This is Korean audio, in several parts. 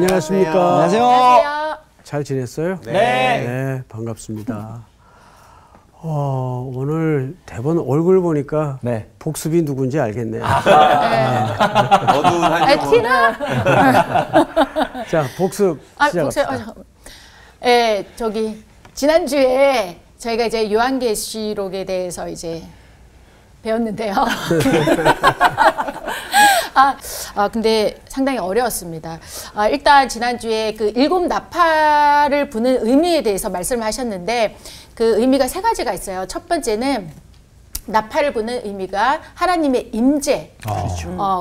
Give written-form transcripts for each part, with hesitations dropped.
안녕하십니까. 안녕하세요. 안녕하세요. 잘 지냈어요? 네. 네, 반갑습니다. 오늘 대본 얼굴 보니까 네. 복습이 누군지 알겠네요. 어두운 한 티나? 자, 복습 시작합시다. 저기 지난주에 저희가 이제 요한계시록에 대해서 이제 배웠는데요. 근데 상당히 어려웠습니다. 일단 지난주에 그 일곱 나팔을 부는 의미에 대해서 말씀을 하셨는데 그 의미가 세 가지가 있어요. 첫 번째는 나팔을 부는 의미가 하나님의 임재.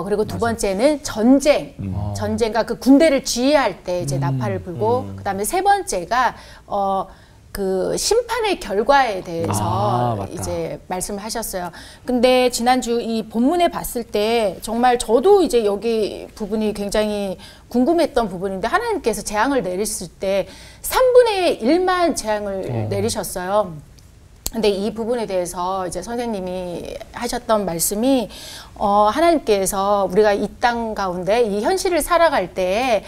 그리고 두 번째는 전쟁. 전쟁과 그 군대를 지휘할 때 이제 나팔을 불고, 그다음에 세 번째가 그 심판의 결과에 대해서 이제 말씀을 하셨어요. 근데 지난주 이 본문에 봤을 때 정말 저도 이제 여기 부분이 굉장히 궁금했던 부분인데, 하나님께서 재앙을 내리실 때 3분의 1만 재앙을 내리셨어요. 근데 이 부분에 대해서 이제 선생님이 하셨던 말씀이 하나님께서 우리가 이 땅 가운데 이 현실을 살아갈 때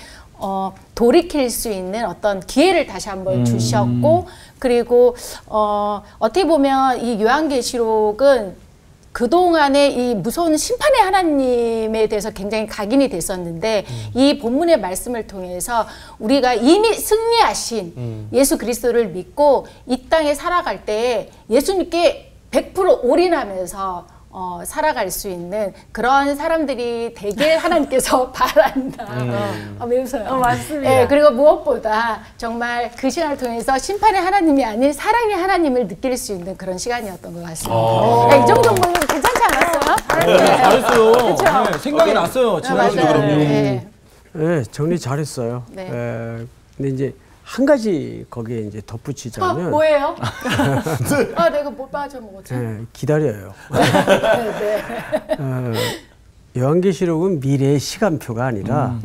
돌이킬 수 있는 어떤 기회를 다시 한번 주셨고, 그리고 어떻게 보면 이 요한계시록은 그동안의 이 무서운 심판의 하나님에 대해서 굉장히 각인이 됐었는데, 이 본문의 말씀을 통해서 우리가 이미 승리하신 예수 그리스도를 믿고 이 땅에 살아갈 때 예수님께 100% 올인하면서 살아갈 수 있는 그런 사람들이 되길 하나님께서 바란다. 왜 웃어요? 맞습니다. 네, 그리고 무엇보다 정말 그 시간을 통해서 심판의 하나님이 아닌 사랑의 하나님을 느낄 수 있는 그런 시간이었던 것 같습니다. 네, 이 정도면 괜찮지 않았어요? 네, 잘했어요. 그렇죠? 네, 생각이 났어요. 지난주도 그럼요. 네, 정리 잘했어요. 네. 근데 이제 한 가지 거기에 이제 덧붙이자면 뭐예요? 내가 못 빠져먹었지. 기다려요. 요한계시록은 미래의 시간표가 아니라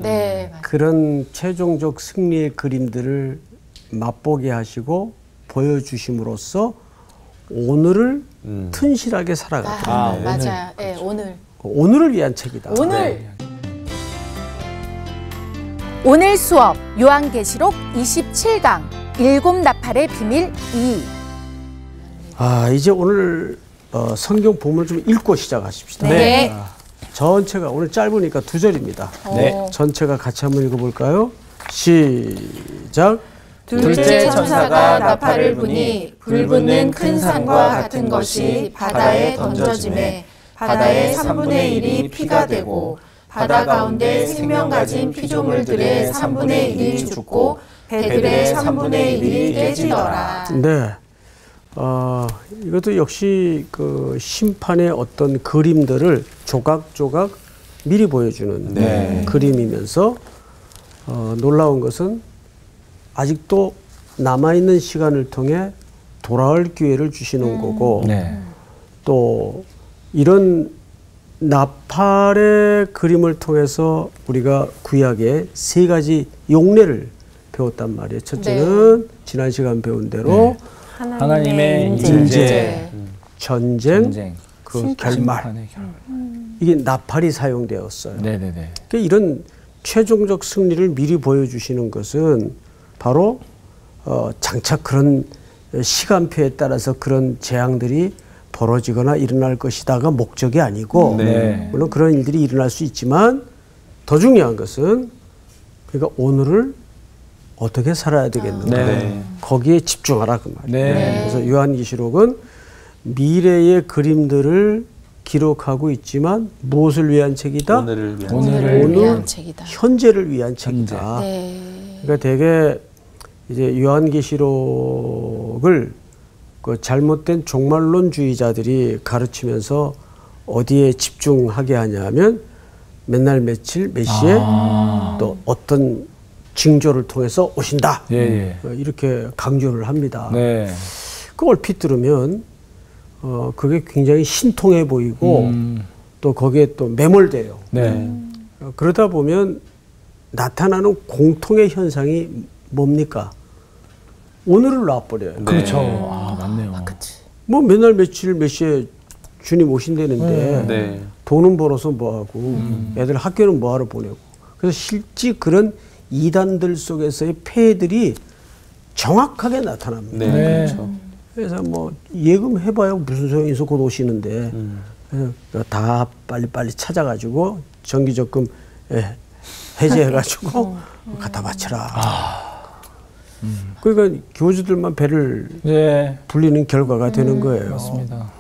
그런 최종적 승리의 그림들을 맛보게 하시고 보여주심으로써 오늘을 튼실하게 살아가자. 맞아요. 네, 오늘. 오늘을 위한 책이다. 오늘. 오늘 수업 요한계시록 27강 일곱 나팔의 비밀 2. 이제 오늘 성경 본문을 좀 읽고 시작하십시다. 네. 전체가 오늘 짧으니까 2절입니다. 네. 전체가 같이 한번 읽어볼까요? 시작. 둘째 천사가 나팔을 부니 불붙는 큰 산과 같은 것이 바다에 던져지매 바다의 3분의 1이 피가 되고 바다 가운데 생명 가진 피조물들의 3분의 1이 죽고 배들의 3분의 1이 깨지더라. 네. 이것도 역시 그 심판의 어떤 그림들을 조각조각 미리 보여주는 그림이면서 놀라운 것은 아직도 남아있는 시간을 통해 돌아올 기회를 주시는 거고, 또 이런 나팔의 그림을 통해서 우리가 구약의 3가지 용례를 배웠단 말이에요. 첫째는 지난 시간 배운 대로 하나님의 임재, 전쟁, 그 결말. 이게 나팔이 사용되었어요. 그러니까 이런 최종적 승리를 미리 보여주시는 것은 바로 장차 그런 시간표에 따라서 그런 재앙들이 벌어지거나 일어날 것이다가 목적이 아니고, 물론 그런 일들이 일어날 수 있지만 더 중요한 것은 그러니까 오늘을 어떻게 살아야 되겠는가, 거기에 집중하라 그 말이에요. 그래서 요한계시록은 미래의 그림들을 기록하고 있지만 무엇을 위한 책이다? 오늘을 위한 책이다. 현재를 위한 책이다. 그러니까 되게 이제 요한계시록을 그 잘못된 종말론주의자들이 가르치면서 어디에 집중하게 하냐면 맨날 며칠 몇 시에 또 어떤 징조를 통해서 오신다. 이렇게 강조를 합니다. 그 얼핏 들으면 그게 굉장히 신통해 보이고 또 거기에 또 매몰돼요. 그러다 보면 나타나는 공통의 현상이 뭡니까? 오늘을 놔버려요. 그렇죠. 맞네요. 뭐 맨날 며칠 몇 시에 주님 오신다는데 돈은 벌어서 뭐하고 애들 학교는 뭐하러 보내고, 그래서 실제 그런 이단들 속에서의 폐해들이 정확하게 나타납니다. 네. 그렇죠. 그래서 뭐 예금해봐야 무슨 소용이 있어 곧 오시는데 그래서 다 빨리빨리 찾아가지고 정기적금 해제해가지고 갖다 바쳐라. 그러니까 교주들만 배를 네. 불리는 결과가 되는 거예요. 맞습니다.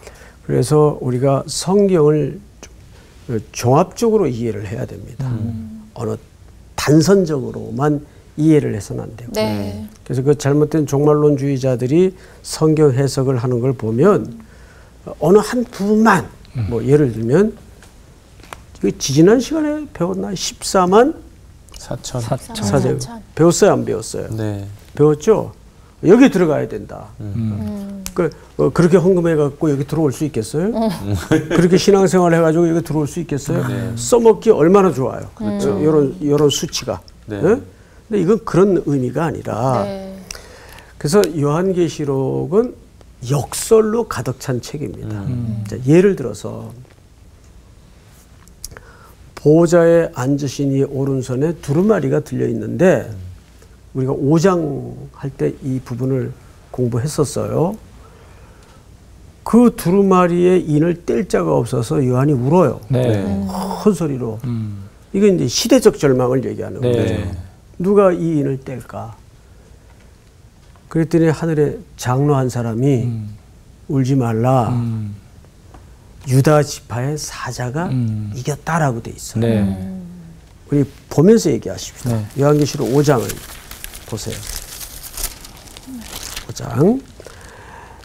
그래서 우리가 성경을 종합적으로 이해를 해야 됩니다. 어느 단선적으로만 이해를 해서는 안 되고. 네. 그래서 그 잘못된 종말론주의자들이 성경 해석을 하는 걸 보면 어느 한 부분만 뭐 예를 들면 지지난 시간에 배웠나 14만 4천. 사제 배웠어요 안 배웠어요? 네. 배웠죠. 여기 들어가야 된다. 그렇게 헌금해갖고 여기 들어올 수 있겠어요? 그렇게 신앙생활 해가지고 여기 들어올 수 있겠어요? 써먹기 얼마나 좋아요. 이런 수치가. 네. 네? 근데 이건 그런 의미가 아니라 네. 그래서 요한계시록은 역설로 가득 찬 책입니다. 자, 예를 들어서 보좌에 앉으신 이 오른손에 두루마리가 들려 있는데 우리가 5장 할 때 이 부분을 공부했었어요. 그 두루마리의 인을 뗄 자가 없어서 요한이 울어요. 네. 큰 소리로. 이게 이제 시대적 절망을 얘기하는 네. 거죠. 누가 이 인을 뗄까? 그랬더니 하늘에 장로 한 사람이 울지 말라. 유다 지파의 사자가 이겼다라고 돼 있어요. 네. 우리 보면서 얘기하십시다. 네. 요한계시록 5장을 보세요. 5장.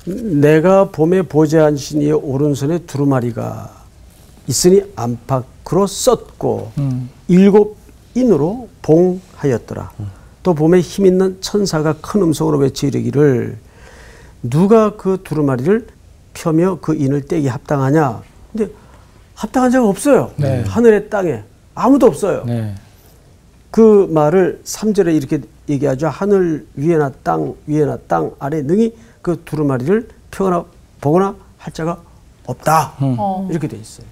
내가 봄에 보좌에 앉으신 이의 오른손에 두루마리가 있으니 안팎으로 썼고 7 인으로 봉하였더라. 또 봄에 힘있는 천사가 큰 음성으로 외쳐 이르기를 누가 그 두루마리를 펴며 그 인을 떼기 합당하냐. 근데 합당한 자가 없어요. 네. 하늘의 땅에 아무도 없어요. 네. 그 말을 3절에 이렇게 얘기하죠. 하늘 위에나 땅 위에나 땅 아래 능히 그 두루마리를 펴거나 보거나 할 자가 없다. 이렇게 돼 있어요.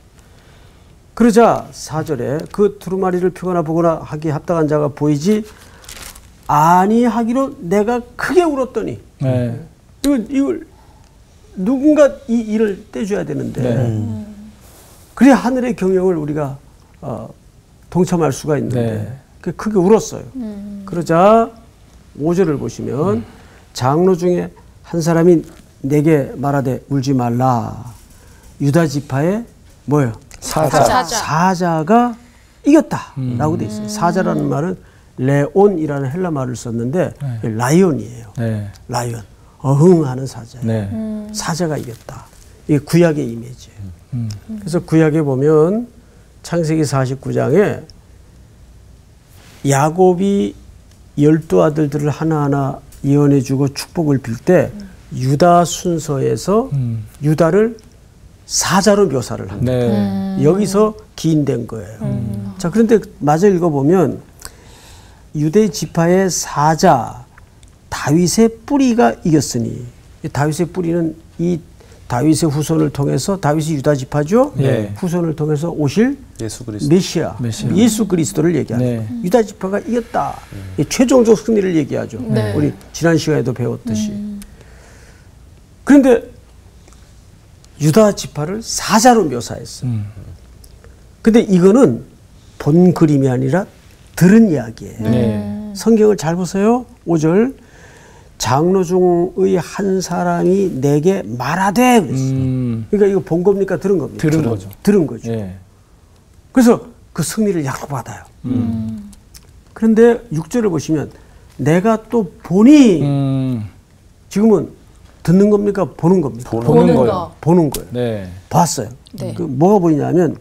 그러자 4절에 그 두루마리를 펴거나 보거나 하기에 합당한 자가 보이지 아니하기로 내가 크게 울었더니 네. 이걸 누군가 이 일을 떼줘야 되는데 네. 그래야 하늘의 경영을 우리가 동참할 수가 있는데 그 크게 울었어요. 그러자 5절을 보시면 장로 중에 한 사람이 내게 말하되 울지 말라. 유다 지파의 뭐예요? 사자가 이겼다라고 돼 있어요. 사자라는 말은 레온이라는 헬라 말을 썼는데 라이온이에요. 네. 라이온. 어흥하는 사자예요. 네. 사자가 이겼다. 이게 구약의 이미지예요. 그래서 구약에 보면 창세기 49장에 야곱이 12아들들을 하나하나 예언해주고 축복을 빌 때 유다 순서에서 유다를 사자로 묘사를 합니다. 네. 여기서 기인된 거예요. 자, 그런데 마저 읽어보면 유대 지파의 사자 다윗의 뿌리가 이겼으니 다윗의 뿌리는 이 다윗의 후손을 통해서 다윗이 유다 지파죠. 네. 후손을 통해서 오실 예수 그리스도. 메시아. 예수 그리스도를 얘기하는 네. 유다 지파가 이겼다. 최종적 승리를 얘기하죠. 네. 우리 지난 시간에도 배웠듯이. 그런데 유다 지파를 사자로 묘사했어요. 근데 이거는 본 그림이 아니라 들은 이야기예요. 네. 성경을 잘 보세요. 5절. 장로 중의 한 사람이 내게 말하되 그랬어요. 그러니까 이거 본 겁니까? 들은 겁니까? 들은 거죠. 들은 거죠. 네. 그래서 그 승리를 약속받아요. 그런데 6절을 보시면 내가 또 보니 지금은 듣는 겁니까? 보는 겁니까? 보는 거예요. 보는 거예요. 네. 봤어요. 네. 그 뭐가 보이냐면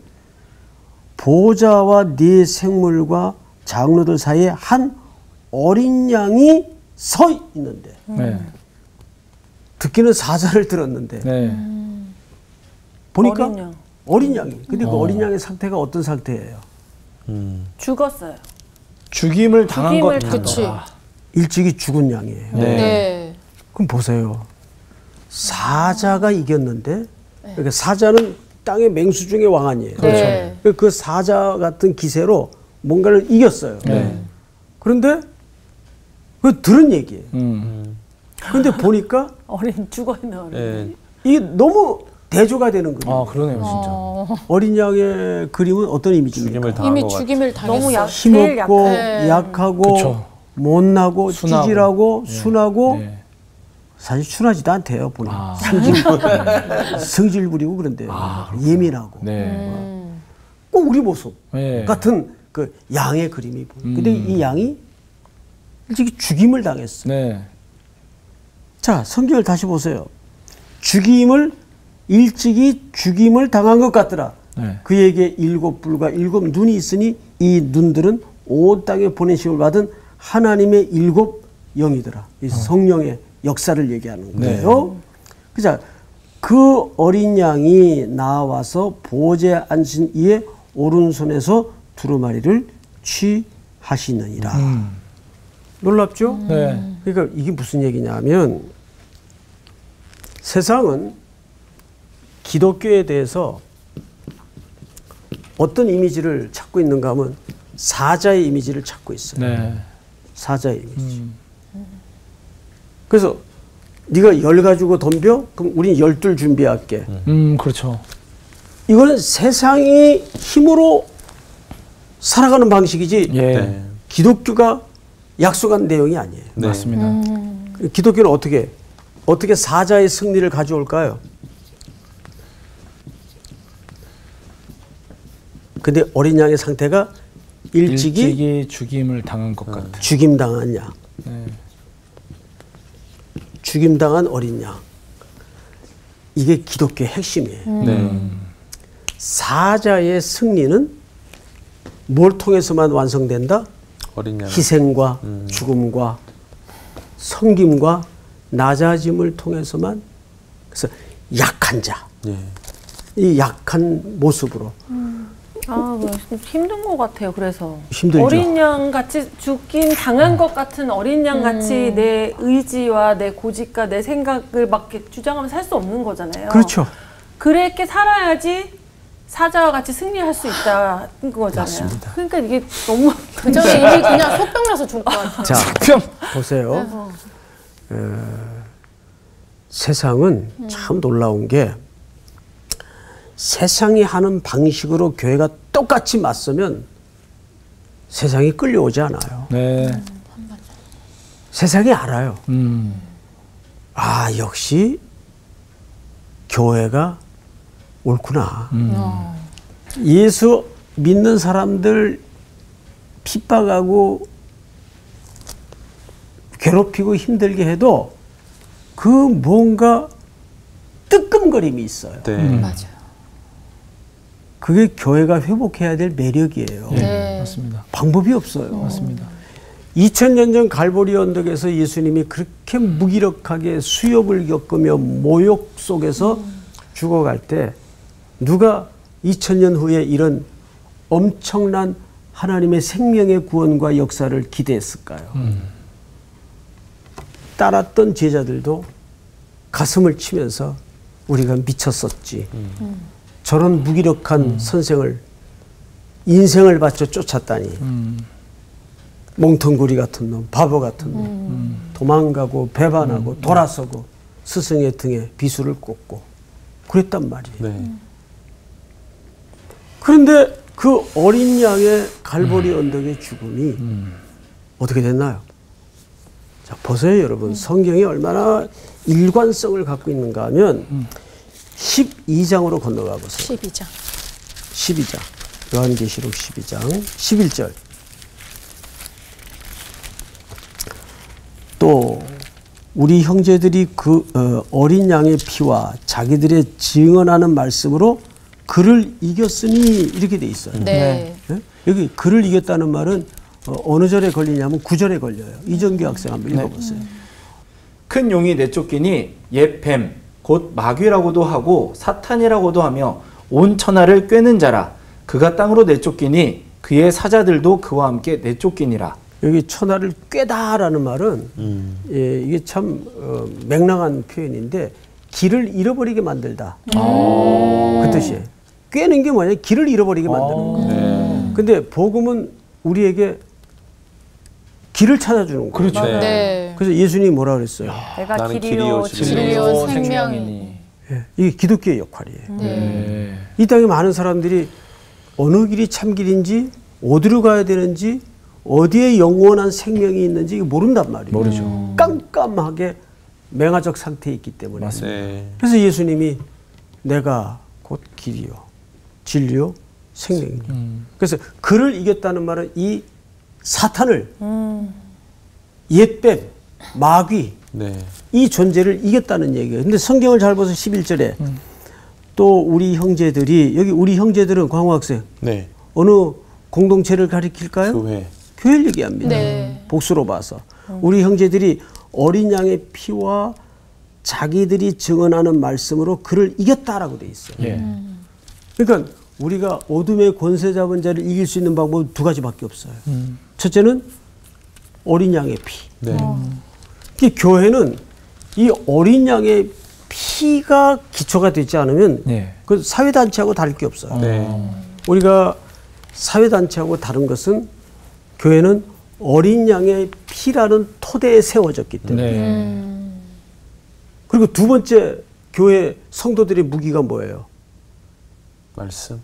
보좌와 네 생물과 장로들 사이에 한 어린 양이 서 있는데 네. 듣기는 사자를 들었는데 네. 보니까 어린 양이. 근데 그 어린 양의 상태가 어떤 상태예요? 죽었어요. 죽임을 당한 것. 그치. 일찍이 죽은 양이에요. 네. 네. 그럼 보세요. 사자가 이겼는데 그러니까 사자는 땅의 맹수 중의 왕 아니에요. 네. 그 사자 같은 기세로 뭔가를 이겼어요. 네. 그런데 그 들은 얘기예요. 그런데 보니까 어린 죽어있는 어린. 네. 이게 너무 대조가 되는 거예요. 아, 그러네요, 진짜. 어린 양의 그림은 어떤 이미지입니까? 죽임을 당한 이미 것 같아요. 죽임을 당했어. 너무 힘없고 제일 약하고 그쵸. 못나고 순하고. 찌질하고 네. 순하고 네. 사실 순하지도 않대요. 보니 아. 성질 부리고 그런데요. 예민하고 네. 꼭 우리 모습 네. 같은 그 양의 그림이 보여요. 근데 이 양이 일찍이 죽임을 당했어요. 네. 자, 성경을 다시 보세요. 일찍이 죽임을 당한 것 같더라. 네. 그에게 7뿔과 7 눈이 있으니 이 눈들은 온 땅에 보내심을 받은 하나님의 7 영이더라. 이 성령의 역사를 얘기하는 거예요. 그자 그 어린 양이 나와서 보좌에 앉으신 이의 오른손에서 두루마리를 취하시느니라. 놀랍죠? 네. 그러니까 이게 무슨 얘기냐면 세상은 기독교에 대해서 어떤 이미지를 찾고 있는가 하면 사자의 이미지를 찾고 있어요. 네. 사자의 이미지. 그래서 네가 10 가지고 덤벼? 그럼 우린 12 준비할게. 그렇죠. 이거는 세상이 힘으로 살아가는 방식이지 예. 네. 기독교가 약속한 내용이 아니에요. 네. 맞습니다. 기독교는 어떻게 사자의 승리를 가져올까요? 근데 어린 양의 상태가 일찍이 죽임을 당한 것 같아. 죽임당한 양. 네. 죽임당한 어린 양. 이게 기독교의 핵심이에요. 네. 사자의 승리는 뭘 통해서만 완성된다? 어린 양. 희생과 죽음과 섬김과 낮아짐을 통해서만. 그래서 약한 자. 예. 이 약한 모습으로. 아, 좀 힘든 것 같아요. 그래서 힘들죠. 어린 양 같이 죽긴 당한 것 같은 어린 양 같이 내 의지와 내 고집과 내 생각을 막 이렇게 주장하면서 살 수 없는 거잖아요. 그렇죠. 그렇게 살아야지 사자와 같이 승리할 수 있다는 거잖아요. 맞습니다. 그러니까 이게 너무 그저 이미 그냥 속병나서 죽을 것 같아요. 자, 보세요. 세상은 참 놀라운 게 세상이 하는 방식으로 교회가 똑같이 맞서면 세상이 끌려오지 않아요. 네. 세상이 알아요. 아, 역시 교회가 옳구나. 예수 믿는 사람들 핍박하고 괴롭히고 힘들게 해도 그 뭔가 뜨끔거림이 있어요. 네. 맞아요. 그게 교회가 회복해야 될 매력이에요. 네. 맞습니다. 방법이 없어요. 맞습니다. 2000년 전 갈보리 언덕에서 예수님이 그렇게 무기력하게 수욕을 겪으며 모욕 속에서 죽어갈 때 누가 2000년 후에 이런 엄청난 하나님의 생명의 구원과 역사를 기대했을까요? 따랐던 제자들도 가슴을 치면서 우리가 미쳤었지. 저런 무기력한 선생을 인생을 바쳐 쫓았다니. 몽텅구리 같은 놈, 바보 같은 놈. 도망가고 배반하고 돌아서고 스승의 등에 비수를 꽂고 그랬단 말이에요. 네. 그런데 그 어린 양의 갈보리 언덕의 죽음이 어떻게 됐나요? 자, 보세요, 여러분. 성경이 얼마나 일관성을 갖고 있는가 하면 12장으로 건너가 보세요. 12장. 12장. 요한계시록 12장 11절. 또 우리 형제들이 그 어린 양의 피와 자기들의 증언하는 말씀으로 그를 이겼으니 이렇게 돼 있어요. 네. 네? 여기 그를 이겼다는 말은 어느 절에 걸리냐면 9절에 걸려요. 이정규 학생 한번 읽어보세요. 큰 용이 내쫓기니 옛 뱀, 곧 마귀라고도 하고 사탄이라고도 하며 온 천하를 꿰는 자라. 그가 땅으로 내쫓기니 그의 사자들도 그와 함께 내쫓기니라. 여기 천하를 꿰다라는 말은 예, 이게 참 맹랑한 표현인데 길을 잃어버리게 만들다. 그 뜻이에요. 꿰는 게 뭐냐? 길을 잃어버리게 만드는 거예요. 근데 복음은 우리에게 길을 찾아주는 거예요. 그렇죠. 네. 그래서 예수님이 뭐라 그랬어요? 내가 나는 길이요 길이요, 진리요 생명이니. 예, 이게 기독교의 역할이에요. 네. 이 땅에 많은 사람들이 어느 길이 참 길인지 어디로 가야 되는지 어디에 영원한 생명이 있는지 이거 모른단 말이에요. 모르죠. 깜깜하게 맹아적 상태에 있기 때문에. 맞습니다. 네. 그래서 예수님이 내가 곧 길이요 진리요 생명이요. 그래서 그를 이겼다는 말은 이 사탄을 옛뱀 마귀 네. 이 존재를 이겼다는 얘기예요. 근데 성경을 잘 보세요. 11절에 또 우리 형제들이 여기 우리 형제들은 광호 학생 네. 어느 공동체를 가리킬까요? 교회. 교회를 얘기합니다. 네. 복수로 봐서 우리 형제들이 어린 양의 피와 자기들이 증언하는 말씀으로 그를 이겼다라고 돼 있어요. 예. 그러니까 우리가 어둠의 권세 잡은 자를 이길 수 있는 방법은 두 가지밖에 없어요. 첫째는 어린 양의 피. 네. 이 교회는 이 어린 양의 피가 기초가 되지 않으면 네. 그 사회단체하고 다를 게 없어요. 네. 우리가 사회단체하고 다른 것은 교회는 어린 양의 피라는 토대에 세워졌기 때문에. 네. 그리고 두 번째 교회 성도들의 무기가 뭐예요? 말씀.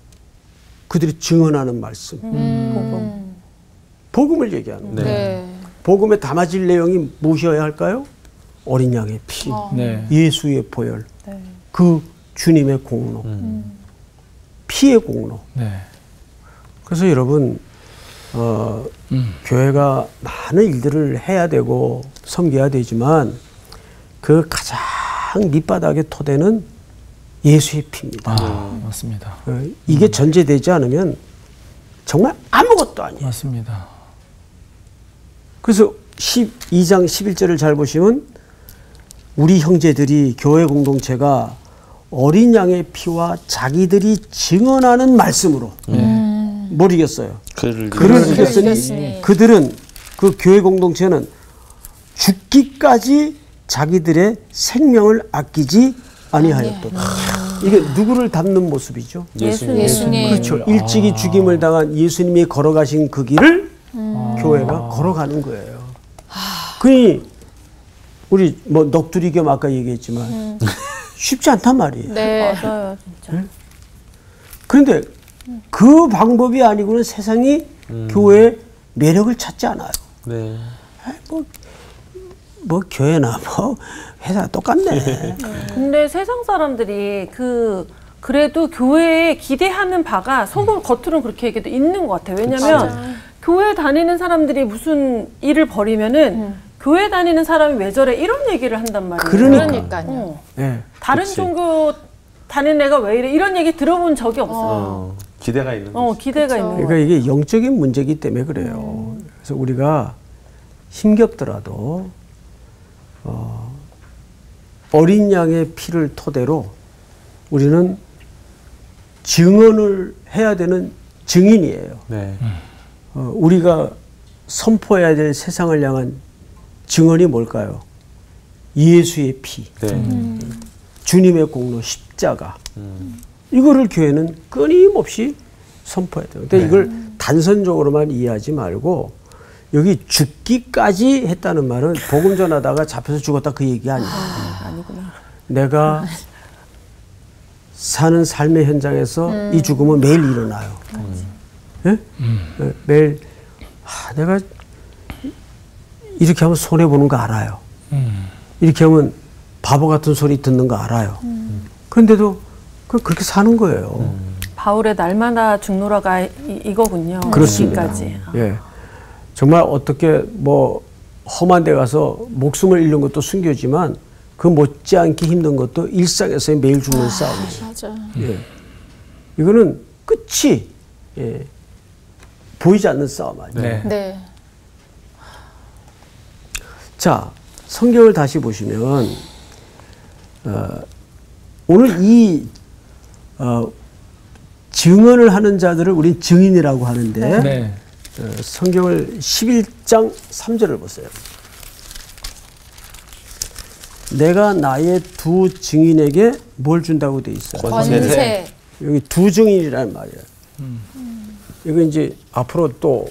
그들이 증언하는 말씀. 복음을 얘기하는 거예요. 네. 복음에 담아질 내용이 무엇이어야 할까요? 어린 양의 피, 네. 예수의 보혈, 그 주님의 공로, 피의 공로. 네. 그래서 여러분 교회가 많은 일들을 해야 되고 섬겨야 되지만 그 가장 밑바닥의 토대는 예수의 피입니다. 맞습니다. 이게 전제되지 않으면 정말 아무것도 아니에요. 맞습니다. 그래서 12장 11절을 잘 보시면 우리 형제들이 교회 공동체가 어린 양의 피와 자기들이 증언하는 말씀으로 뭘 이겼어요? 그를 이겼으니 그들은 그 교회 공동체는 죽기까지 자기들의 생명을 아끼지 아니하였도다. 이게 누구를 닮는 모습이죠? 예수님. 그렇죠. 일찍이 죽임을 당한 예수님이 걸어가신 그 길을 교회가 걸어가는 거예요. 그니 우리 뭐 넋두리겸 아까 얘기했지만 쉽지 않단 말이에요. 네. 맞아요, 진짜. 그런데 그 방법이 아니고는 세상이 교회의 매력을 찾지 않아요. 네. 뭐 교회나 뭐 회사 똑같네. 근데 세상 사람들이 그래도 교회에 기대하는 바가 속으로 겉으로는 그렇게 얘기도 있는 것 같아요. 왜냐면 교회 다니는 사람들이 무슨 일을 벌이면은 교회 다니는 사람이 왜 저래 이런 얘기를 한단 말이에요. 그러니까요. 네. 다른 종교 다니는 애가 왜 이래 이런 얘기 들어본 적이 없어요. 기대가 있는 거죠. 기대가 있는 거예요. 그러니까 이게 영적인 문제이기 때문에 그래요. 그래서 우리가 힘겹더라도 어린 양의 피를 토대로 우리는 증언을 해야 되는 증인이에요. 네. 우리가 선포해야 될 세상을 향한 증언이 뭘까요? 예수의 피, 네. 주님의 공로, 십자가. 이거를 교회는 끊임없이 선포해야 돼요. 근데 이걸 단선적으로만 이해하지 말고 여기 죽기까지 했다는 말은 복음 전하다가 잡혀서 죽었다 그 얘기 아니에요. 아니구나. 내가 사는 삶의 현장에서 이 죽음은 매일 일어나요. 예? 매일 내가 이렇게 하면 손해 보는 거 알아요. 이렇게 하면 바보 같은 소리 듣는 거 알아요. 그런데도 그렇게 사는 거예요. 바울의 날마다 죽노라가 이거군요. 그렇습니다. 여기까지. 예. 정말 어떻게 뭐 험한 데 가서 목숨을 잃는 것도 순교지만 그 못지않게 힘든 것도 일상에서의 매일 죽는 싸움이에요. 맞아. 예. 이거는 끝이 보이지 않는 싸움 아니에요. 네. 네. 자, 성경을 다시 보시면 오늘 이 증언을 하는 자들을 우린 증인이라고 하는데 네. 성경을 11장 3절을 보세요. 내가 나의 두 증인에게 뭘 준다고 돼 있어요? 권세. 여기 두 증인이라는 말이에요. 이거 이제 앞으로 또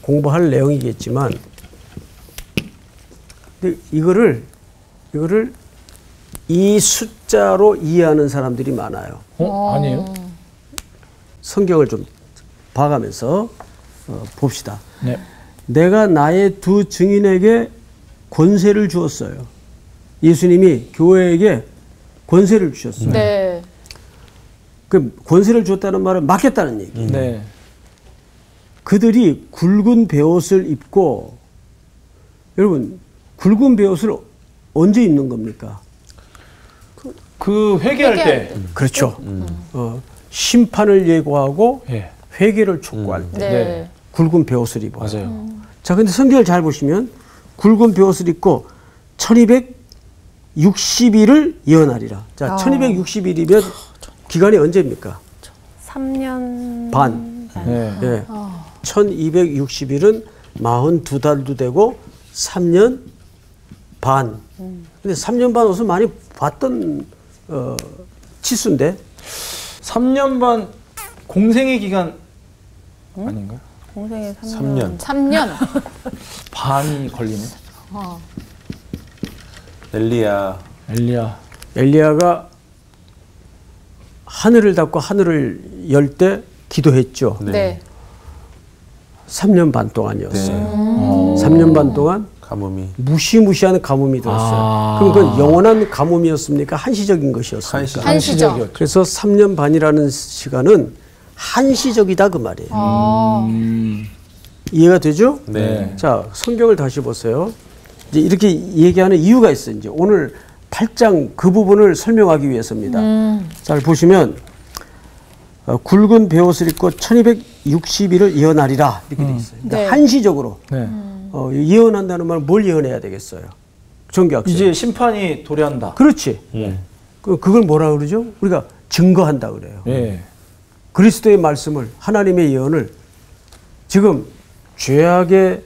공부할 내용이겠지만 근데 이거를 이 숫자로 이해하는 사람들이 많아요. 아니에요? 성경을 좀 봐가면서 봅시다. 네. 내가 나의 두 증인에게 권세를 주었어요. 예수님이 교회에게 권세를 주셨어요. 네. 그 권세를 주었다는 말은 맡겼다는 얘기. 네. 그들이 굵은 베옷을 입고, 여러분 굵은 베옷을 언제 입는 겁니까? 그 회개할 때. 그렇죠. 심판을 예고하고 예. 회개를 촉구할 때 네. 굵은 베옷을 입어요. 맞아요. 자, 근데 성경을 잘 보시면 굵은 베옷을 입고 1260일을 예언하리라. 자, 1260일이면 기간이 언제입니까? 3년 반. 네. 예. 1260일은 42달도 되고 3년 반. 근데 3년 반 옷은 많이 봤던 치수인데 3년 반 공생의 기간 아닌가요? 동생의 3년. 3년. 반이 걸리네. 엘리야. 엘리야가 하늘을 닫고 하늘을 열 때 기도했죠. 네. 3년 반 동안이었어요. 네. 3년 반 동안 가뭄이. 무시무시한 가뭄이 들었어요. 그럼 그건 영원한 가뭄이었습니까? 한시적인 것이었습니까? 한시적. 그래서 3년 반이라는 시간은 한시적이다 그 말이에요. 이해가 되죠? 네. 자, 성경을 다시 보세요. 이제 이렇게 얘기하는 이유가 있어요. 이제 오늘 8장 그 부분을 설명하기 위해서입니다. 잘 보시면 굵은 베옷을 입고 1260일을 예언하리라 이렇게 돼 있어요. 그러니까 네. 한시적으로 네. 예언한다는 말은 뭘 예언해야 되겠어요? 정교학생. 이제 심판이 도래한다. 그렇지. 예. 그걸 뭐라 그러죠? 우리가 증거한다 그래요. 예. 그리스도의 말씀을, 하나님의 예언을 지금 죄악의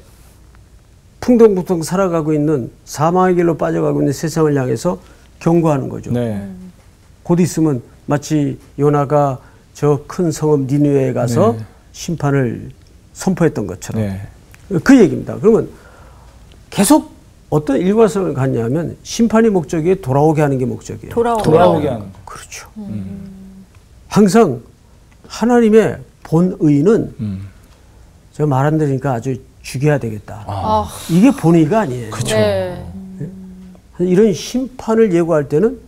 풍덩풍덩 살아가고 있는 사망의 길로 빠져가고 있는 세상을 향해서 경고하는 거죠. 네. 곧 있으면 마치 요나가 저 큰 성읍 니느웨에 가서 네. 심판을 선포했던 것처럼 네. 그 얘기입니다. 그러면 계속 어떤 일과성을 갖냐면 심판이 목적이에요, 돌아오게 하는 게 목적이에요. 돌아오게 하는. 그렇죠. 항상 하나님의 본의는 제가 말 안 들으니까 아주 죽여야 되겠다. 이게 본의가 아니에요. 네. 이런 심판을 예고할 때는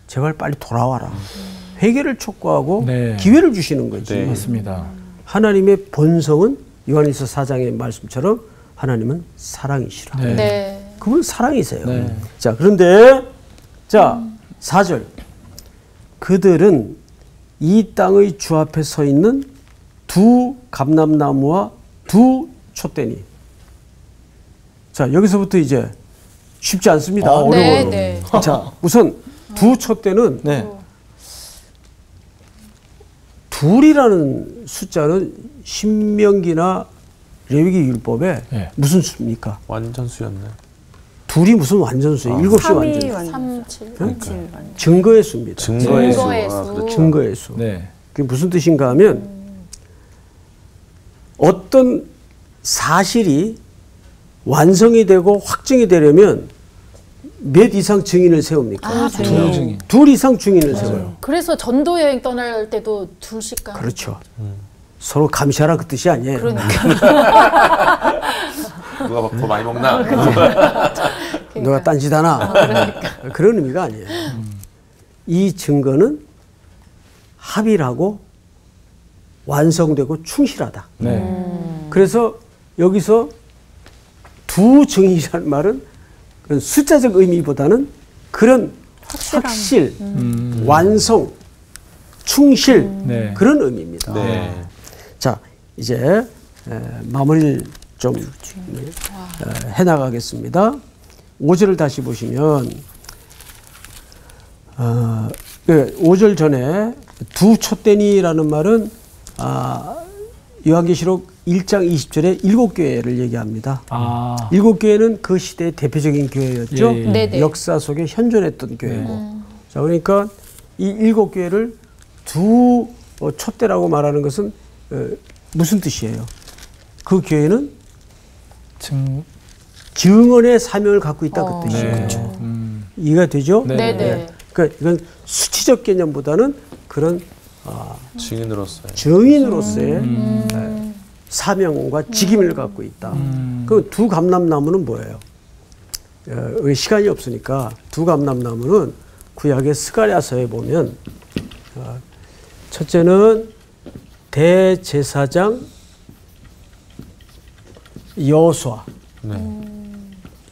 제발 빨리 돌아와라. 회개를 촉구하고 네. 기회를 주시는 거지. 네. 맞습니다. 하나님의 본성은 요한일서 4장의 말씀처럼 하나님은 사랑이시라. 네. 네. 그분 사랑이세요. 네. 자, 그런데 자, 4절. 그들은 이 땅의 주 앞에 서 있는 두 감람나무와 두 촛대니. 자, 여기서부터 이제 쉽지 않습니다. 네, 네. 자, 우선 두 촛대는 네. 둘이라는 숫자는 신명기나 레위기 율법에 네. 무슨 수입니까? 완전 수였네. 둘이 무슨 완전수예요? 7시 완전. 3, 7. 증거의 수입니다. 증거의 수. 증거의 아, 수. 그렇죠. 증거의 수. 네. 그게 무슨 뜻인가 하면 어떤 사실이 완성이 되고 확정이 되려면 몇 이상 증인을 세웁니까? 두 증인. 둘 이상 증인을 세워요. 그래서 전도 여행 떠날 때도 둘씩 가. 그렇죠. 서로 감시하라 그 뜻이 아니에요. 그러니까. 누가 더 많이 먹나? 너가 딴짓하나? 그런 의미가 아니에요. 이 증거는 합의라고 완성되고 충실하다. 네. 그래서 여기서 두 증인이라는 말은 그런 숫자적 의미보다는 그런 확실, 완성, 충실 네. 그런 의미입니다. 네. 자, 이제 마무리를 좀 해나가겠습니다. 5절을 다시 보시면 5절 전에 두 촛대니라는 말은 요한계시록 1장 20절에 7교회를 얘기합니다. 아. 7교회는 그 시대의 대표적인 교회였죠. 예, 예. 네네. 역사 속에 현존했던 교회고. 자, 그러니까 이 7교회를 두 촛대라고 말하는 것은 무슨 뜻이에요? 그 교회는 증언의 사명을 갖고 있다 그 뜻이에요. 네. 이해가 되죠? 네. 네네. 그러니까 이건 수치적 개념보다는 그런 증인으로서의 증인으로서의 사명과 직임을 갖고 있다. 그 두 감람나무는 뭐예요? 시간이 없으니까 두 감람나무는 구약의 스가랴서에 보면 첫째는 대제사장 여호수아.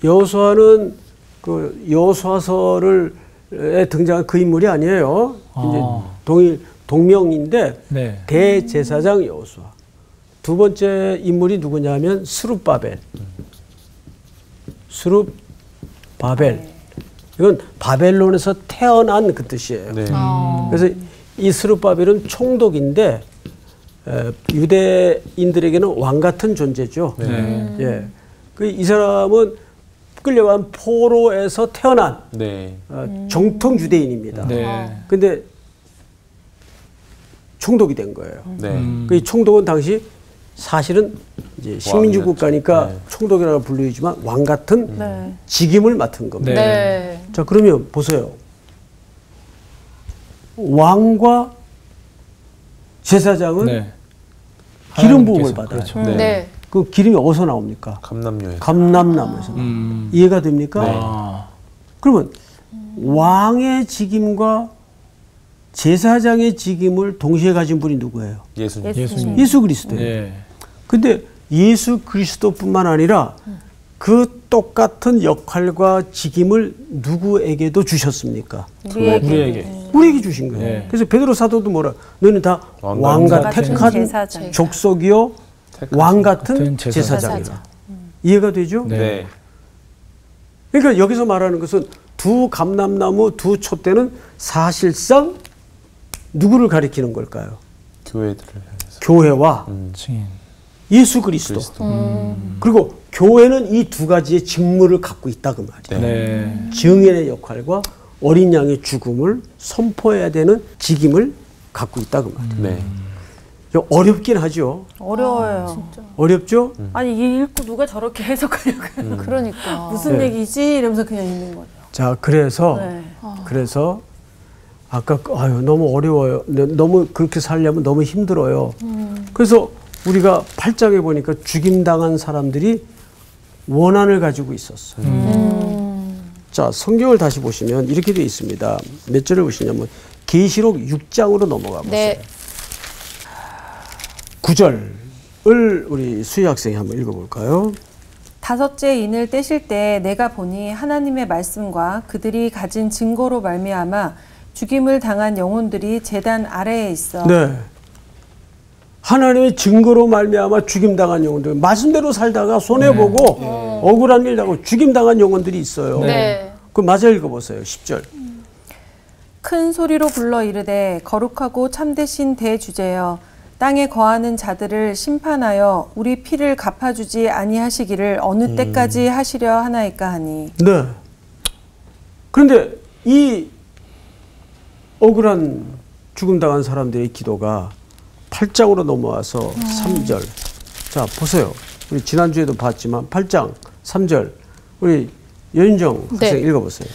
여호수아는 그 여호수아서에 등장한 그 인물이 아니에요. 이제 동명인데 네. 대제사장 여호수아. 두 번째 인물이 누구냐면 스룹바벨. 스룹바벨. 이건 바벨론에서 태어난 그 뜻이에요. 네. 그래서 이 스룹바벨은 총독인데 유대인들에게는 왕 같은 존재죠. 네. 예. 이 사람은 끌려간 포로에서 태어난 네. 정통 유대인입니다. 네. 근데 총독이 된 거예요. 네. 이 총독은 당시 사실은 이제 식민지 국가니까 네. 총독이라고 불리지만 왕 같은 네. 직임을 맡은 겁니다. 네. 자, 그러면 보세요. 왕과 제사장은 네. 기름 부음을 하나님께서, 받아요. 그렇죠. 네. 네. 그 기름이 어디서 나옵니까? 감남료에 감람나무에서. 이해가 됩니까? 아. 그러면 왕의 직임과 제사장의 직임을 동시에 가진 분이 누구예요? 예수님. 예수님. 예수 그리스도예요. 네. 근데 예수 그리스도뿐만 아니라 그 똑같은 역할과 직임을 누구에게도 주셨습니까? 우리에게. 우리에게 주신 거예요. 네. 그래서 베드로 사도도 뭐라? 너는 다 왕과 같은 택한 제사장. 족속이요 왕 같은 같은 제사장이라. 이해가 되죠? 네. 네. 그러니까 여기서 말하는 것은 두 감람나무 두 촛대는 사실상 누구를 가리키는 걸까요? 교회들을 향해서. 교회와 증인. 예수 그리스도. 그리고 교회는 이 두 가지의 직무를 갖고 있다 그 말이에요. 네. 증인의 역할과 어린 양의 죽음을 선포해야 되는 직임을 갖고 있다 그 말이에요. 네. 어렵긴 하죠. 어려워요. 어렵죠? 아니 이 읽고 누가 저렇게 해석하려고요. 그러니까. 무슨 네. 얘기지? 이러면서 그냥 읽는 거죠. 자, 그래서 네. 그래서 아까 아유 너무 어려워요. 너무 그렇게 살려면 너무 힘들어요. 그래서 우리가 8장에 보니까 죽임당한 사람들이 원한을 가지고 있었어요. 자, 성경을 다시 보시면 이렇게 되어 있습니다. 몇 절을 보시냐면 계시록 6장으로 넘어가 보세요. 네. 9절을 우리 수희 학생이 한번 읽어볼까요? 다섯째 인을 떼실 때 내가 보니 하나님의 말씀과 그들이 가진 증거로 말미암아 죽임을 당한 영혼들이 제단 아래에 있어. 네. 하나님의 증거로 말미암아 죽임당한 영혼들, 말씀대로 살다가 손해보고 억울한 일 당하고 죽임당한 영혼들이 있어요. 네. 그 맞아 읽어보세요. 10절. 큰 소리로 불러 이르되 거룩하고 참되신 대주제여 땅에 거하는 자들을 심판하여 우리 피를 갚아주지 아니하시기를 어느 때까지 하시려 하나이까 하니. 네. 그런데 이 억울한 죽음당한 사람들의 기도가 8장으로 넘어와서 3절. 자, 보세요. 우리 지난주에도 봤지만 8장 3절. 우리 여인정 학생 네. 읽어보세요.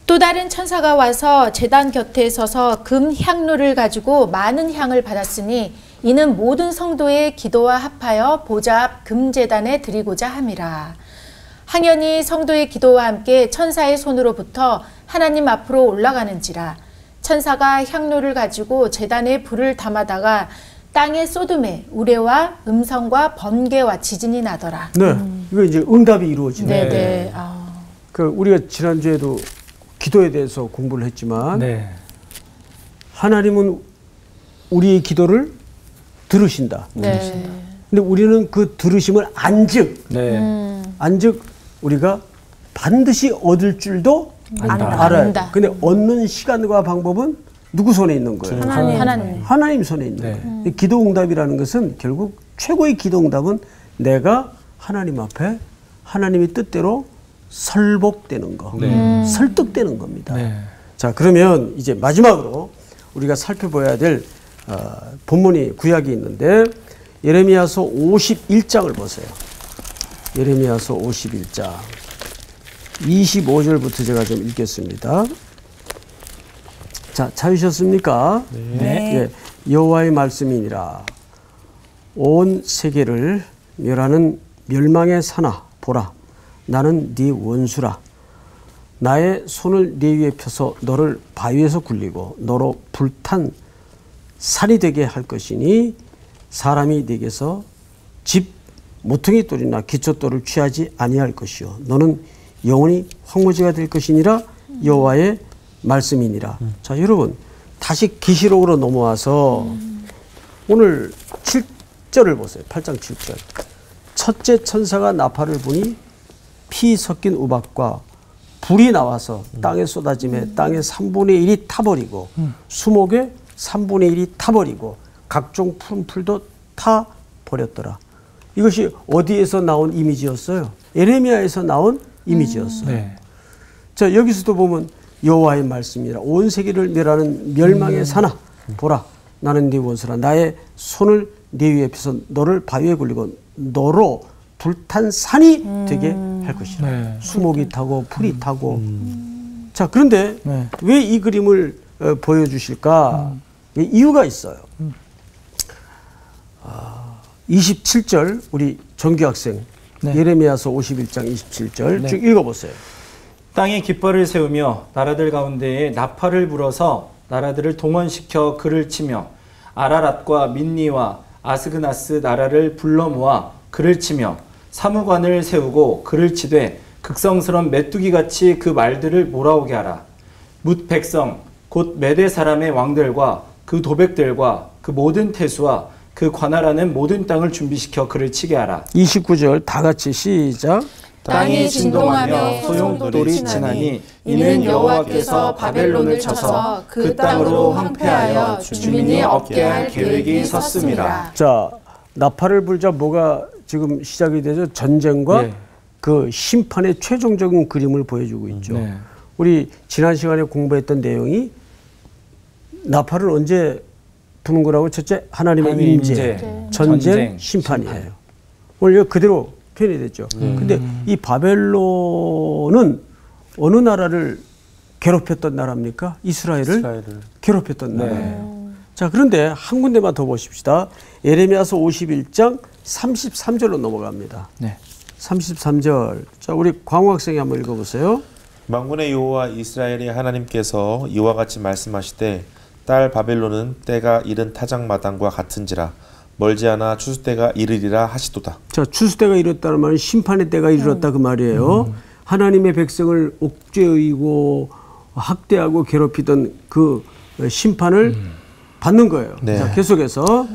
또 다른 천사가 와서 제단 곁에 서서 금 향로를 가지고 많은 향을 받았으니 이는 모든 성도의 기도와 합하여 보좌 앞 금제단에 드리고자 함이라. 항연이 성도의 기도와 함께 천사의 손으로부터 하나님 앞으로 올라가는지라. 천사가 향로를 가지고 제단에 불을 담아다가 땅의 소돔에 우레와 음성과 번개와 지진이 나더라. 네. 이거 이제 응답이 이루어지는. 네네. 네. 그 우리가 지난주에도 기도에 대해서 공부를 했지만 네. 하나님은 우리의 기도를 들으신다. 네. 근데 우리는 그 들으심을 안즉 네. 우리가 반드시 얻을 줄도 알아요. 안다. 근데 얻는 시간과 방법은 누구 손에 있는 거예요? 하나님. 하나님 손에 있는 네. 거예요. 기도 응답이라는 것은 결국 최고의 기도 응답은 내가 하나님 앞에 하나님의 뜻대로 설복되는 거, 설득되는 겁니다. 네. 자, 그러면 이제 마지막으로 우리가 살펴봐야 될 본문이 구약이 있는데 예레미야서 51장을 보세요. 예레미야서 51장 25절부터 제가 좀 읽겠습니다. 자, 찾으셨습니까? 네. 예, 여호와의 말씀이니라. 온 세계를 멸하는 멸망의 사나 보라. 나는 네 원수라. 나의 손을 네 위에 펴서 너를 바위에서 굴리고 너로 불탄 산이 되게 할 것이니 사람이 네게서 집 모퉁이 돌이나 기초돌을 취하지 아니할 것이요 너는 영원히 황무지가 될 것이니라. 여호와의 말씀이니라. 자, 여러분 다시 계시록으로 넘어와서 오늘 7절을 보세요. 8장 7절. 첫째 천사가 나팔을 부니 피 섞인 우박과 불이 나와서 땅에 쏟아짐에 땅의 3분의 1이 타버리고 수목의 3분의 1이 타버리고 각종 푸른 풀도 타버렸더라. 이것이 어디에서 나온 이미지였어요? 예레미야에서 나온 이미지였어요. 네. 자, 여기서도 보면 여호와의 말씀이라. 온 세계를 멸하는 멸망의 사나 보라. 나는 네 원수라. 나의 손을 네 위에 펴서 너를 바위에 굴리고 너로 불탄 산이 되게 할 것이라. 네. 수목이 타고 풀이 타고. 자, 그런데 네. 왜 이 그림을 보여주실까? 이유가 있어요. 27절 우리 정규학생 네. 예레미야서 51장 27절 네. 쭉 읽어보세요. 땅에 깃발을 세우며 나라들 가운데에 나팔을 불어서 나라들을 동원시켜 그를 치며 아라랏과 민니와 아스그나스 나라를 불러 모아 그를 치며 사무관을 세우고 그를 치되 극성스러운 메뚜기같이 그 말들을 몰아오게 하라. 뭇 백성 곧 메대 사람의 왕들과 그 도백들과 그 모든 태수와 그 관할하는 모든 땅을 준비시켜 그를 치게 하라. 29절 다 같이 시작. 땅이 진동하며 소용돌이 치나니 이는 여호와께서 바벨론을 쳐서 그 땅으로 황폐하여 주민이 없게 할 계획이 섰습니다. 자, 나팔을 불자 뭐가 지금 시작이 되죠? 전쟁과 네. 그 심판의 최종적인 그림을 보여주고 있죠. 네. 우리 지난 시간에 공부했던 내용이 나팔을 언제 부는 거라고? 첫째, 하나님의 임재, 전쟁, 심판이에요. 오늘 이거 그대로 표현이 됐죠. 근데 이 바벨론은 어느 나라를 괴롭혔던 나라입니까? 이스라엘을 괴롭혔던 나라예요. 자, 그런데 한 군데만 더 보십시다. 예레미야서 51장 33절로 넘어갑니다. 네. 33절. 자, 우리 광우 학생이 한번 읽어보세요. 만군의 여호와 이스라엘의 하나님께서 이와 같이 말씀하시되 딸 바벨론은 때가 이른 타작마당과 같은지라 멀지 않아 추수 때가 이르리라 하시도다. 자, 추수 때가 이뤘다는 말은 심판의 때가 이르렀다 그 말이에요. 하나님의 백성을 옥죄이고 학대하고 괴롭히던 그 심판을 받는 거예요. 네. 자, 계속해서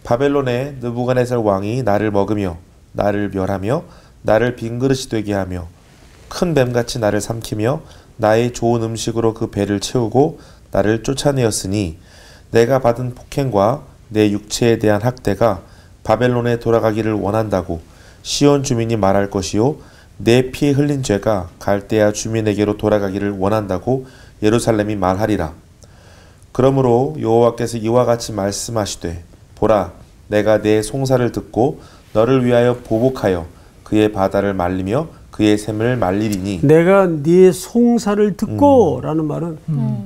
바벨론의 느부갓네살 왕이 나를 먹으며 나를 멸하며 나를 빈 그릇이 되게 하며 큰 뱀같이 나를 삼키며 나의 좋은 음식으로 그 배를 채우고 나를 쫓아내었으니 내가 받은 폭행과 내 육체에 대한 학대가 바벨론에 돌아가기를 원한다고 시온 주민이 말할 것이요 내 피 흘린 죄가 갈대아 주민에게로 돌아가기를 원한다고 예루살렘이 말하리라. 그러므로 여호와께서 이와 같이 말씀하시되 보라 내가 내 송사를 듣고 너를 위하여 보복하여 그의 바다를 말리며 그의 샘을 말리리니 내가 네 송사를 듣고 라는 말은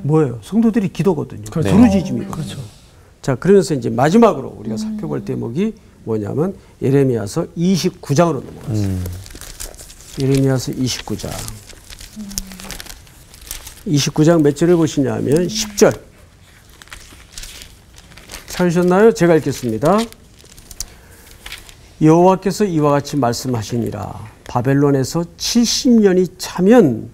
뭐예요? 성도들이 기도거든요. 그렇죠. 부르짖음이거든요. 그렇죠. 자, 그러면서 이제 마지막으로 우리가 살펴볼 대목이 뭐냐면 예레미야서 29장으로 넘어갔습니다. 예레미야서 29장. 29장 몇 절을 보시냐면 10절. 찾으셨나요? 제가 읽겠습니다. 여호와께서 이와 같이 말씀하시니라. 바벨론에서 70년이 차면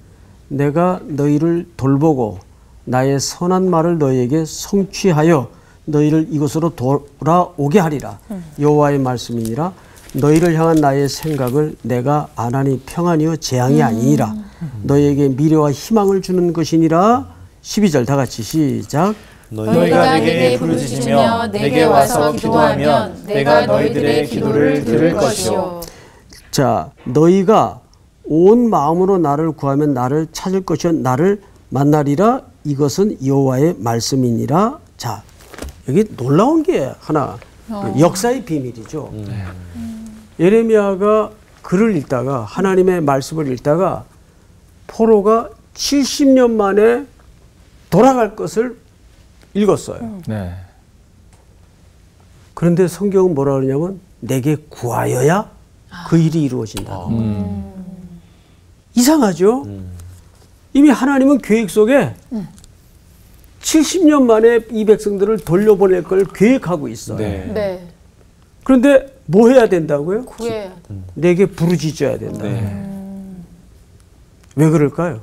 내가 너희를 돌보고 나의 선한 말을 너희에게 성취하여 너희를 이곳으로 돌아오게 하리라. 여호와의 말씀이니라. 너희를 향한 나의 생각을 내가 안 하니 평안이요 재앙이 아니니라. 너희에게 미래와 희망을 주는 것이니라. 12절 다 같이 시작. 너희가 내게 부르짖으며 내게 와서 기도하면 내가 너희들의 기도를 들을 것이요. 자, 너희가 온 마음으로 나를 구하면 나를 찾을 것이요 나를 만나리라. 이것은 여호와의 말씀이니라. 자, 여기 놀라운 게 하나 역사의 비밀이죠. 예레미야가 글을 읽다가 하나님의 말씀을 읽다가 포로가 70년 만에 돌아갈 것을 읽었어요. 네. 그런데 성경은 뭐라 그러냐면 내게 구하여야 그 일이 이루어진다. 이상하죠? 이미 하나님은 계획 속에 70년 만에 이 백성들을 돌려보낼 걸 계획하고 있어요. 네. 네. 그런데 뭐 해야 된다고요? 구해야 돼. 내게 부르짖어야 된다. 네. 왜 그럴까요?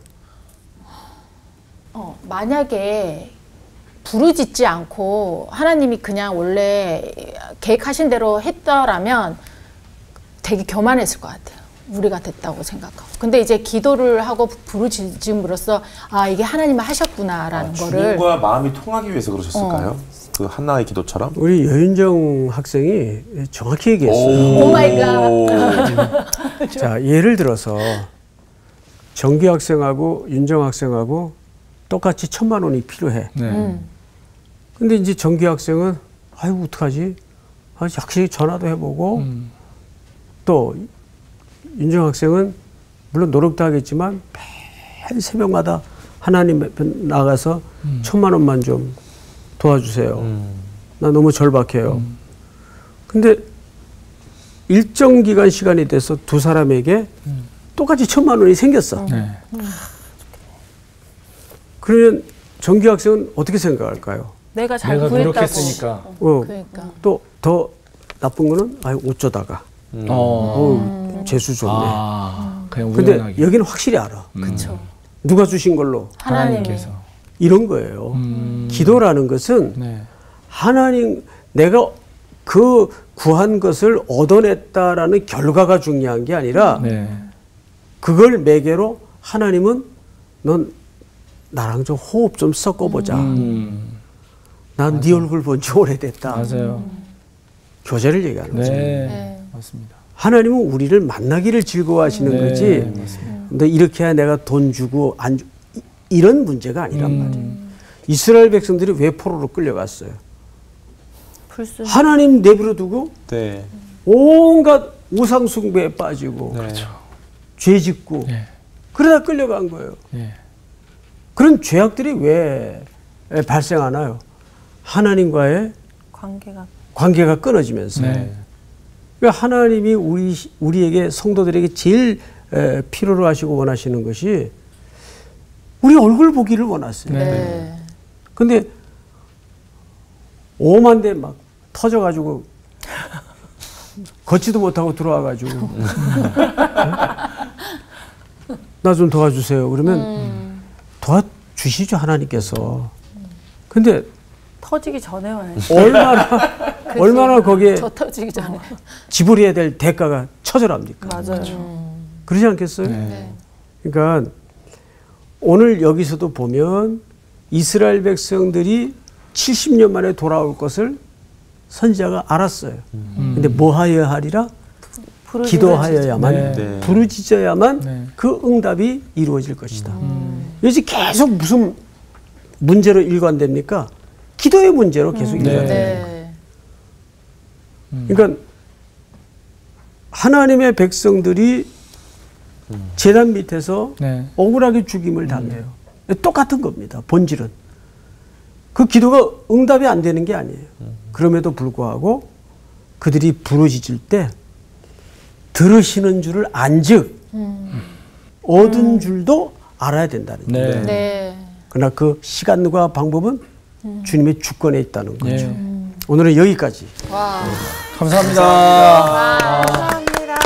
만약에 부르짖지 않고 하나님이 그냥 원래 계획하신 대로 했더라면 되게 교만했을 것 같아요. 우리가 됐다고 생각하고. 근데 이제 기도를 하고 부르짖음으로써 아 이게 하나님이 하셨구나라는 거를. 주님과 마음이 통하기 위해서 그러셨을까요? 그 한나의 기도처럼? 우리 여윤정 학생이 정확히 얘기했어요. 오 마이 갓. 자, 예를 들어서 정규 학생하고 윤정 학생하고 똑같이 1,000만 원이 필요해. 네. 근데 이제 정규 학생은 아이고 어떡하지? 확실히 전화도 해보고 또 윤정 학생은 물론 노력도 하겠지만 매일 새벽마다 하나님 앞에 나가서 1,000만 원만 좀 도와주세요. 나 너무 절박해요. 근데 일정 기간 시간이 돼서 두 사람에게 똑같이 1,000만 원이 생겼어. 네. 그러면 정규 학생은 어떻게 생각할까요? 내가 잘 내가 구했다고. 노력했으니까. 그러니까. 또 더 나쁜 거는 아유 어쩌다가 재수 좋네. 그냥 근데 우연하게. 여기는 확실히 알아. 그렇죠. 누가 주신 걸로 하나님께서. 이런 거예요. 기도라는 것은 네. 하나님 내가 그 구한 것을 얻어냈다라는 결과가 중요한 게 아니라 네. 그걸 매개로 하나님은 넌 나랑 좀 호흡 좀 섞어보자. 난 네 얼굴 본 지 오래됐다. 맞아요. 교제를 얘기하는 거죠. 네. 맞습니다. 하나님은 우리를 만나기를 즐거워하시는 네, 거지. 맞습니다. 근데 이렇게 해야 내가 돈 주고 안 주, 이런 문제가 아니란 말이에요. 이스라엘 백성들이 왜 포로로 끌려갔어요? 불순. 하나님 내버려 두고 네. 온갖 우상 숭배에 빠지고 죄 짓고 네. 그러다 끌려간 거예요. 네. 그런 죄악들이 왜 발생하나요? 하나님과의 관계가 끊어지면서. 네. 그러니까 하나님이 우리에게 성도들에게 제일 필요로 하시고 원하시는 것이 우리 얼굴 보기를 원하세요. 네. 근데 5만 대 막 터져가지고 걷지도 못하고 들어와가지고 나 좀 도와주세요. 그러면 도와주시죠 하나님께서. 근데 터지기 전에 와야지. 얼마나 거기에 저 터지기 전에. 지불해야 될 대가가 처절합니까? 맞아요. 그러지 않겠어요? 네. 그러니까 오늘 여기서도 보면 이스라엘 백성들이 70년 만에 돌아올 것을 선지자가 알았어요. 근데 뭐 하여야 하리라? 기도하여야만, 네. 부르짖어야만 네. 그 응답이 이루어질 것이다. 요즘 계속 무슨 문제로 일관됩니까? 기도의 문제로 계속 일관돼요. 네. 그러니까 하나님의 백성들이 제단 밑에서 네. 억울하게 죽임을 당해요. 똑같은 겁니다. 본질은. 그 기도가 응답이 안 되는 게 아니에요. 그럼에도 불구하고 그들이 부르짖을 때 들으시는 줄을 안즉 얻은 줄도 알아야 된다는 거예요. 네. 네. 그러나 그 시간과 방법은 주님의 주권에 있다는 거죠. 네. 오늘은 여기까지. 와. 감사합니다. 감사합니다.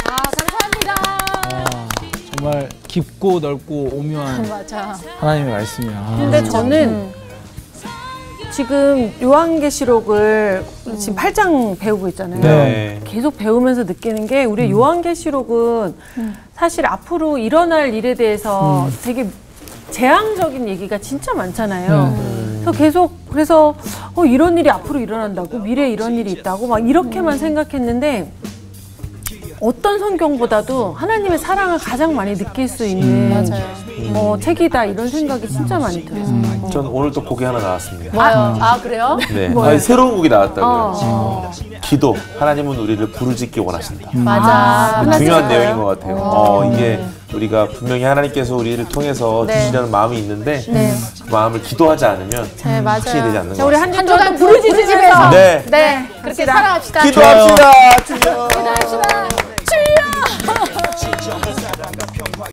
감사합니다. 정말 깊고 넓고 오묘한 맞아. 하나님의 말씀이야. 근데 저는 지금 요한계시록을 지금 8장 배우고 있잖아요. 네. 계속 배우면서 느끼는 게 우리 요한계시록은 사실 앞으로 일어날 일에 대해서 되게 재앙적인 얘기가 진짜 많잖아요. 그래서 이런 일이 앞으로 일어난다고? 미래에 이런 일이 있다고? 막 이렇게만 생각했는데 어떤 성경보다도 하나님의 사랑을 가장 많이 느낄 수 있는 책이다 이런 생각이 진짜 많이 들어요. 전 오늘 또 곡이 하나 나왔습니다. 뭐요? 아 그래요? 네, 아니, 새로운 곡이 나왔다고요. 기도. 하나님은 우리를 부르짖기 원하신다. 맞아. 중요한 내용인 것 같아요. 이게 우리가 분명히 하나님께서 우리를 통해서 주시려는 마음이 있는데 그 마음을 기도하지 않으면 확신이 되지 않는 것 같아요. 우리 한 한 주간 주간 부르짖으면서 부르짖으면서 네. 네, 그렇게 살아갑시다. 기도합시다. 주여.